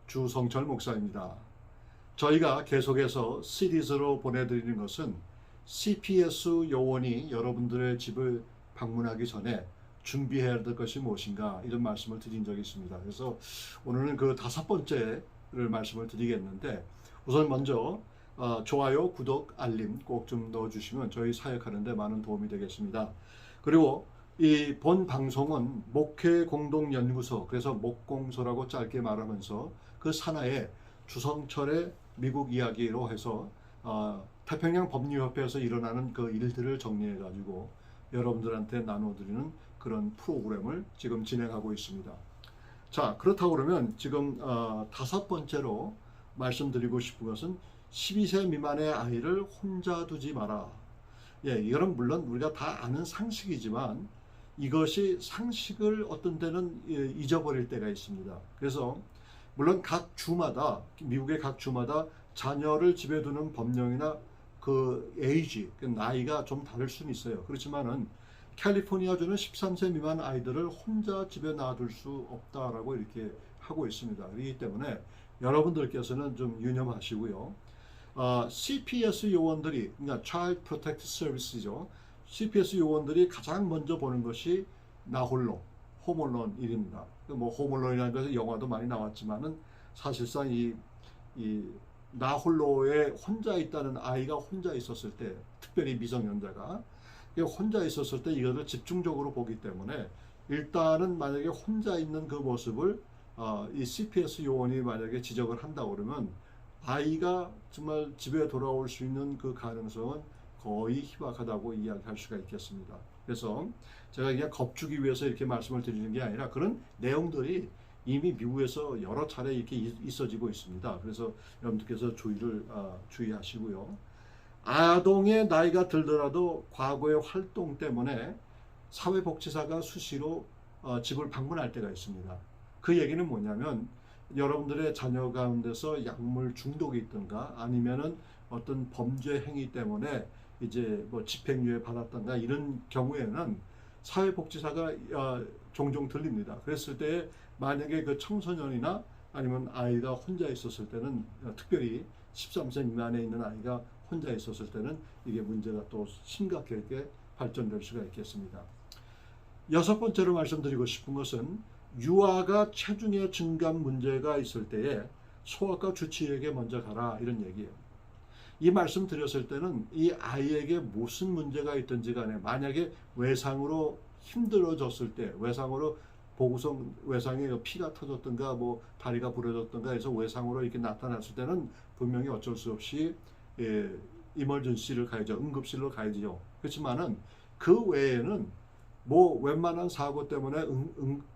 주성철 목사입니다. 저희가 계속해서 시리즈로 보내드리는 것은 CPS 요원이 여러분들의 집을 방문하기 전에 준비해야 될 것이 무엇인가 이런 말씀을 드린 적이 있습니다. 그래서 오늘은 그 5번째를 말씀을 드리겠는데 우선 먼저 좋아요, 구독, 알림 꼭 좀 넣어주시면 저희 사역하는 데 많은 도움이 되겠습니다. 그리고 이 본 방송은 목회공동연구소, 그래서 목공소라고 짧게 말하면서 그 산하에 주성철의 미국 이야기로 해서 태평양 법률협회에서 일어나는 그 일들을 정리해 가지고 여러분들한테 나눠드리는 그런 프로그램을 지금 진행하고 있습니다. 자, 그렇다고 그러면 지금 5번째로 말씀드리고 싶은 것은 12세 미만의 아이를 혼자 두지 마라. 예, 이거는 물론 우리가 다 아는 상식이지만 이것이 상식을 어떤 때는 잊어버릴 때가 있습니다. 그래서 물론 각 주마다, 미국의 각 주마다 자녀를 집에 두는 법령이나 그 에이지, 그 나이가 좀 다를 수는 있어요. 그렇지만은 캘리포니아주는 13세 미만 아이들을 혼자 집에 놔둘 수 없다라고 이렇게 하고 있습니다. 그렇기 때문에 여러분들께서는 좀 유념하시고요. CPS 요원들이, 그러니까 Child Protective Service죠. CPS 요원들이 가장 먼저 보는 것이 나홀로, 홈얼론 일입니다. 뭐 홈얼론이라는 것은 영화도 많이 나왔지만은 사실상 이 나홀로에 혼자 있다는 아이가 혼자 있었을 때, 특별히 미성년자가 혼자 있었을 때 이것을 집중적으로 보기 때문에 일단은 만약에 혼자 있는 그 모습을 이 CPS 요원이 만약에 지적을 한다 그러면 아이가 정말 집에 돌아올 수 있는 그 가능성은 거의 희박하다고 이야기할 수가 있겠습니다. 그래서 제가 그냥 겁주기 위해서 이렇게 말씀을 드리는 게 아니라 그런 내용들이 이미 미국에서 여러 차례 이렇게 있어지고 있습니다. 그래서 여러분들께서 주의하시고요. 아동의 나이가 들더라도 과거의 활동 때문에 사회복지사가 수시로 집을 방문할 때가 있습니다. 그 얘기는 뭐냐면 여러분들의 자녀 가운데서 약물 중독이 있든가 아니면은 어떤 범죄 행위 때문에 이제 뭐 집행유예 받았던가 이런 경우에는 사회복지사가 종종 들립니다. 그랬을 때 만약에 그 청소년이나 아니면 아이가 혼자 있었을 때는 특별히 13세 미만에 있는 아이가 혼자 있었을 때는 이게 문제가 또 심각하게 발전될 수가 있겠습니다. 6번째로 말씀드리고 싶은 것은 유아가 체중의 증감 문제가 있을 때에 소아과 주치의에게 먼저 가라 이런 얘기예요. 이 말씀 드렸을 때는 이 아이에게 무슨 문제가 있든지 간에 만약에 외상으로 힘들어졌을 때 외상으로 보고서 외상에 피가 터졌던가 뭐 다리가 부러졌던가 해서 외상으로 이렇게 나타났을 때는 분명히 어쩔 수 없이 이멀전시를 가야죠. 응급실로 가야죠. 그렇지만은 그 외에는 뭐 웬만한 사고 때문에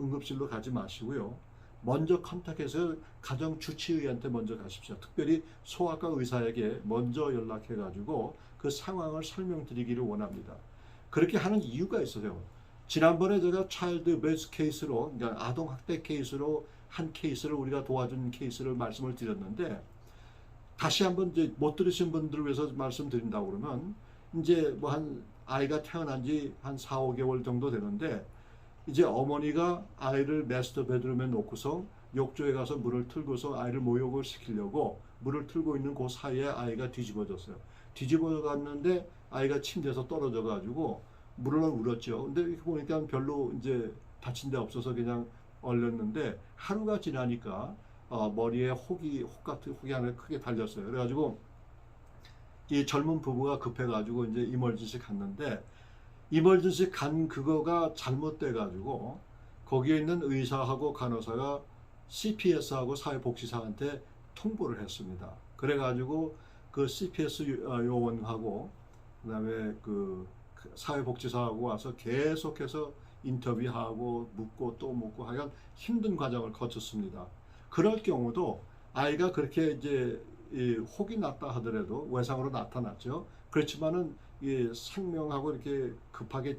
응급실로 가지 마시고요. 먼저 컨택해서 가정 주치의한테 먼저 가십시오. 특별히 소아과 의사에게 먼저 연락해 가지고 그 상황을 설명드리기를 원합니다. 그렇게 하는 이유가 있어요. 지난번에 제가 차일드 어베이스 케이스로, 그러니까 아동 학대 케이스로 한 케이스를 우리가 도와준 케이스를 말씀을 드렸는데 다시 한번 이제 못 들으신 분들을 위해서 말씀드린다고 그러면 이제 뭐 한 아이가 태어난 지 한 4, 5개월 정도 되는데 이제 어머니가 아이를 마스터 베드룸에 놓고서 욕조에 가서 물을 틀고서 아이를 모욕을 시키려고 물을 틀고 있는 그 사이에 아이가 뒤집어졌어요. 뒤집어 갔는데 아이가 침대에서 떨어져 가지고 물론 울었죠. 근데 이렇게 보니까 별로 이제 다친 데 없어서 그냥 얼렸는데 하루가 지나니까 머리에 혹 같은 혹이 하나 크게 달렸어요. 그래가지고 이 젊은 부부가 급해가지고 이제 이멀전시 갔는데 이멀전시 간 그거가 잘못돼 가지고 거기에 있는 의사하고 간호사가 CPS하고 사회복지사한테 통보를 했습니다. 그래 가지고 그 CPS 요원하고 그다음에 그 사회복지사하고 와서 계속해서 인터뷰하고 묻고 또 묻고 하여간 힘든 과정을 거쳤습니다. 그럴 경우도 아이가 그렇게 이제 혹이 났다 하더라도 외상으로 나타났죠. 그렇지만은 생명하고 이렇게 급하게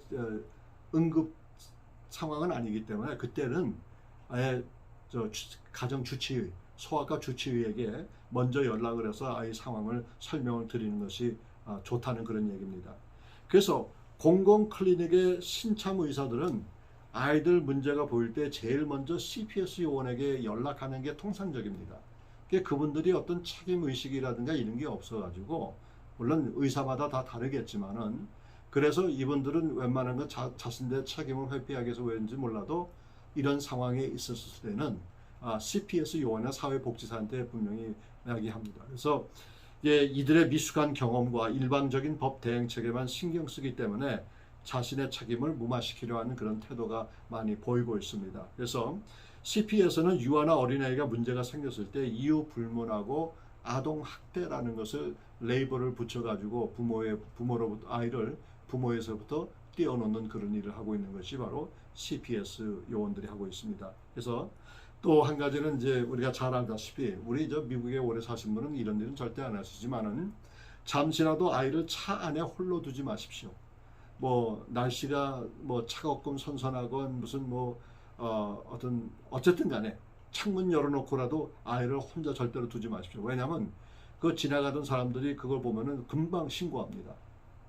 응급 상황은 아니기 때문에 그때는 아예 가정 주치의, 소아과 주치의에게 먼저 연락을 해서 아이 상황을 설명을 드리는 것이 좋다는 그런 얘기입니다. 그래서 공공 클리닉의 신참 의사들은 아이들 문제가 보일 때 제일 먼저 CPS 요원에게 연락하는 게 통상적입니다. 그분들이 어떤 책임 의식이라든가 이런 게 없어가지고, 물론 의사마다 다 다르겠지만은, 그래서 이분들은 웬만한 건 자신들의 책임을 회피하기 위해서 왠지 몰라도 이런 상황에 있었을 때는 CPS 요원이나 사회복지사한테 분명히 이야기합니다. 그래서 이들의 미숙한 경험과 일반적인 법 대행 체계만 신경 쓰기 때문에 자신의 책임을 무마시키려 하는 그런 태도가 많이 보이고 있습니다. 그래서 CPS는 유아나 어린아이가 문제가 생겼을 때 이유 불문하고 아동 학대라는 것을 레이블을 붙여가지고 부모로부터 아이를 부모에서부터 떼어놓는 그런 일을 하고 있는 것이 바로 CPS 요원들이 하고 있습니다. 그래서 또 한 가지는 이제 우리가 잘 알다시피 우리 미국에 오래 사신 분은 이런 일은 절대 안 하시지만은 잠시라도 아이를 차 안에 홀로 두지 마십시오. 뭐 날씨가 뭐 차갑건 선선하건 무슨 어쨌든 간에 창문 열어놓고라도 아이를 혼자 절대로 두지 마십시오. 왜냐하면 그 지나가던 사람들이 그걸 보면은 금방 신고합니다.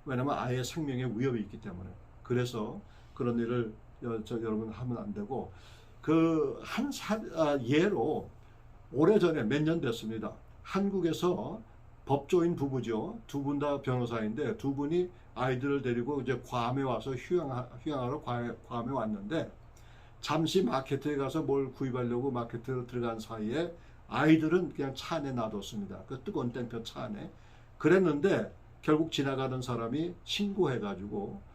왜냐하면 아이의 생명에 위협이 있기 때문에. 그래서 그런 일을 여러분 하면 안 되고, 예로 오래전에 몇 년 됐습니다. 한국에서 법조인 부부죠. 두 분 다 변호사인데 두 분이 아이들을 데리고 이제 괌에 와서 휴양하러 괌에 왔는데, 잠시 마케트에 가서 뭘 구입하려고 마케트로 들어간 사이에 아이들은 그냥 차 안에 놔뒀습니다. 그 뜨거운 땡볕 차 안에. 그랬는데 결국 지나가던 사람이 신고해가지고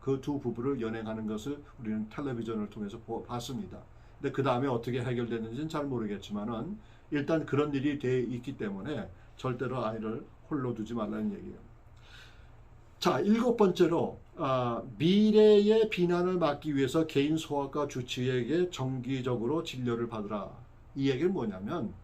그 두 부부를 연행하는 것을 우리는 텔레비전을 통해서 봤습니다. 근데 그 다음에 어떻게 해결됐는지는 잘 모르겠지만은 일단 그런 일이 돼 있기 때문에 절대로 아이를 홀로 두지 말라는 얘기예요. 자, 7번째로 미래의 비난을 막기 위해서 개인 소아과 주치의에게 정기적으로 진료를 받으라. 이 얘기는 뭐냐면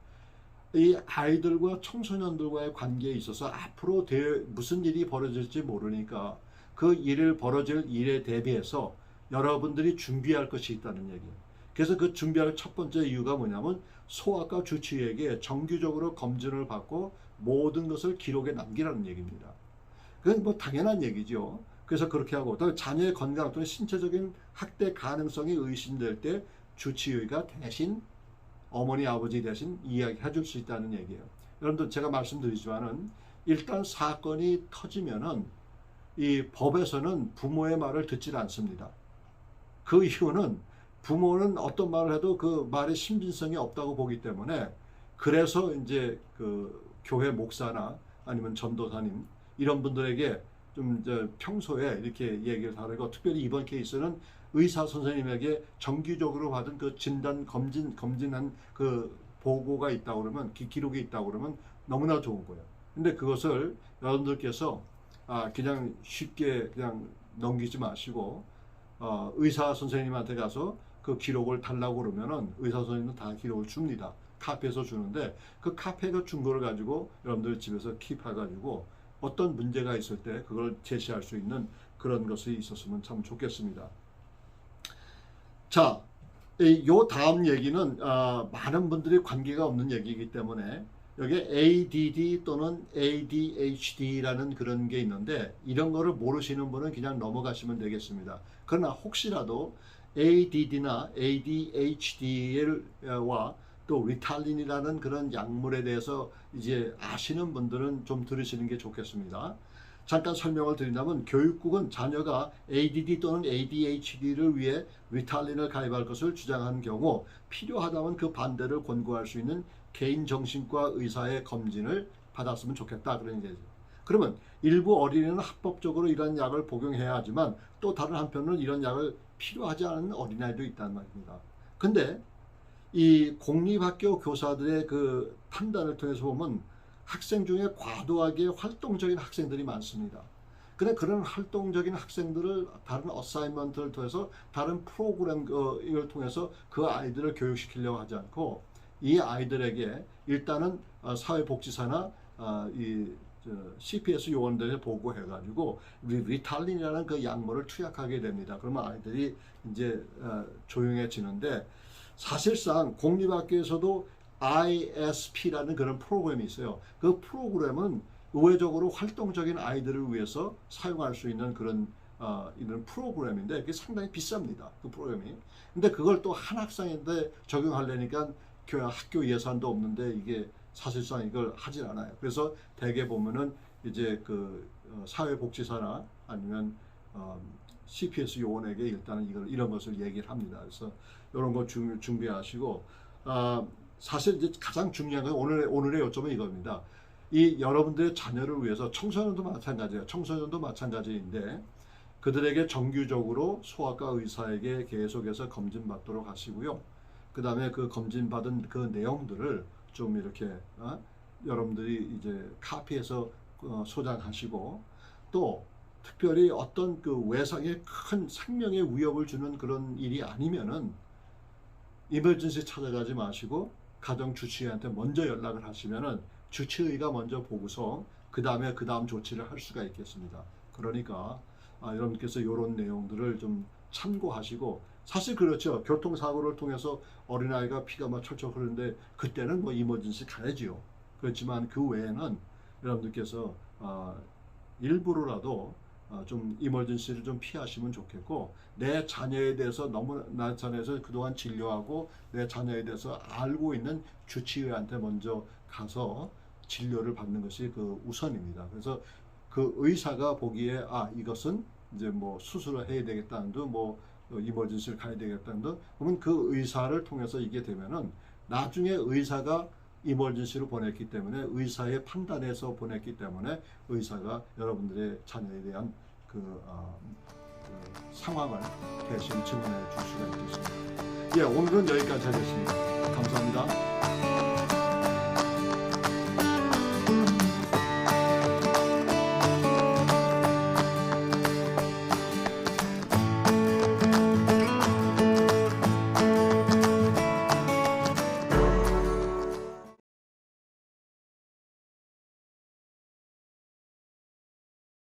이 아이들과 청소년들과의 관계에 있어서 앞으로 무슨 일이 벌어질지 모르니까 그 벌어질 일에 대비해서 여러분들이 준비할 것이 있다는 얘기예요. 그래서 그 준비할 첫 번째 이유가 뭐냐면 소아과 주치의에게 정기적으로 검진을 받고 모든 것을 기록에 남기라는 얘기입니다. 그건 뭐 당연한 얘기죠. 그래서 그렇게 하고 또 자녀의 건강 또는 신체적인 학대 가능성이 의심될 때 주치의가 대신 어머니 아버지 대신 이야기해 줄 수 있다는 얘기예요. 여러분들 제가 말씀드리지만은 일단 사건이 터지면은 이 법에서는 부모의 말을 듣질 않습니다. 그 이유는 부모는 어떤 말을 해도 그 말의 신빙성이 없다고 보기 때문에, 그래서 이제 그 교회 목사나 아니면 전도사님 이런 분들에게 좀 이제 평소에 이렇게 얘기를 하고, 특별히 이번 케이스는 의사 선생님에게 정기적으로 받은 그 진단 검진한 그 보고가 있다고 그러면, 기록이 있다고 그러면 너무나 좋은 거예요. 근데 그것을 여러분들께서 그냥 쉽게 그냥 넘기지 마시고 의사 선생님한테 가서 그 기록을 달라고 그러면은 의사 선생님은 다 기록을 줍니다. 카페에서 주는데 그 카페가 준 거를 가지고 여러분들 집에서 킵해가지고 어떤 문제가 있을 때 그걸 제시할 수 있는 그런 것이 있었으면 참 좋겠습니다. 자, 요 다음 얘기는 많은 분들이 관계가 없는 얘기이기 때문에 여기 ADD 또는 ADHD라는 그런 게 있는데, 이런 거를 모르시는 분은 그냥 넘어가시면 되겠습니다. 그러나 혹시라도 ADD나 ADHD와 또 리탈린이라는 그런 약물에 대해서 이제 아시는 분들은 좀 들으시는 게 좋겠습니다. 잠깐 설명을 드린다면, 교육국은 자녀가 ADD 또는 ADHD를 위해 리탈린을 가입할 것을 주장하는 경우 필요하다면 그 반대를 권고할 수 있는 개인 정신과 의사의 검진을 받았으면 좋겠다, 그런 얘기죠. 그러면 일부 어린이는 합법적으로 이런 약을 복용해야 하지만 또 다른 한편으로는 이런 약을 필요하지 않은 어린아이도 있단 말입니다. 근데 이 공립학교 교사들의 그 판단을 통해서 보면 학생 중에 과도하게 활동적인 학생들이 많습니다. 근데 그런 활동적인 학생들을 다른 어사이먼트를 통해서 다른 프로그램을 통해서 그 아이들을 교육시키려고 하지 않고, 이 아이들에게 일단은 사회복지사나 이 CPS 요원들에 보고해가지고 리탈린이라는 그 약물을 투약하게 됩니다. 그러면 아이들이 이제 조용해지는데, 사실상 공립학교에서도 ISP라는 그런 프로그램이 있어요. 그 프로그램은 의외적으로 활동적인 아이들을 위해서 사용할 수 있는 그런 이런 프로그램인데 그게 상당히 비쌉니다. 그 프로그램이. 근데 그걸 또 한 학생인데 적용하려니까 학교 예산도 없는데 이게 사실상 이걸 하질 않아요. 그래서 대개 보면은 이제 그 사회복지사나 아니면 CPS 요원에게 일단은 이런 것을 얘기를 합니다. 그래서 이런 거 준비하시고 사실 이제 가장 중요한 건 오늘의 요점은 이겁니다. 이 여러분들의 자녀를 위해서 청소년도 마찬가지예요. 청소년도 마찬가지인데 그들에게 정규적으로 소아과 의사에게 계속해서 검진받도록 하시고요. 그 다음에 그 검진받은 그 내용들을 좀 이렇게 여러분들이 이제 카피해서 소장하시고 또 특별히 어떤 그 외상에 큰 생명의 위협을 주는 그런 일이 아니면은 이머전시 찾아가지 마시고 가정 주치의한테 먼저 연락을 하시면은 주치의가 먼저 보고서 그 다음 조치를 할 수가 있겠습니다. 그러니까 여러분께서 이런 내용들을 좀 참고하시고 사실 그렇죠. 교통사고를 통해서 어린아이가 피가 막 철철 흐르는데 그때는 뭐 이머전시 가야지요. 그렇지만 그 외에는 여러분들께서 일부러라도 좀 이머전시를 좀 피하시면 좋겠고 내 자녀에 대해서 내 자녀에서 그동안 진료하고 내 자녀에 대해서 알고 있는 주치의한테 먼저 가서 진료를 받는 것이 그 우선입니다. 그래서 그 의사가 보기에 이것은 이제 뭐 수술을 해야 되겠다는 듯 뭐 이머전시를 가야 되겠다는 듯 그러면 그 의사를 통해서 이게 되면은 나중에 의사가 이머전시로 보냈기 때문에 의사의 판단에서 보냈기 때문에 의사가 여러분들의 자녀에 대한 그 상황을 대신 증언해 줄 수가 있겠습니다. 예, 오늘은 여기까지 하겠습니다. 감사합니다.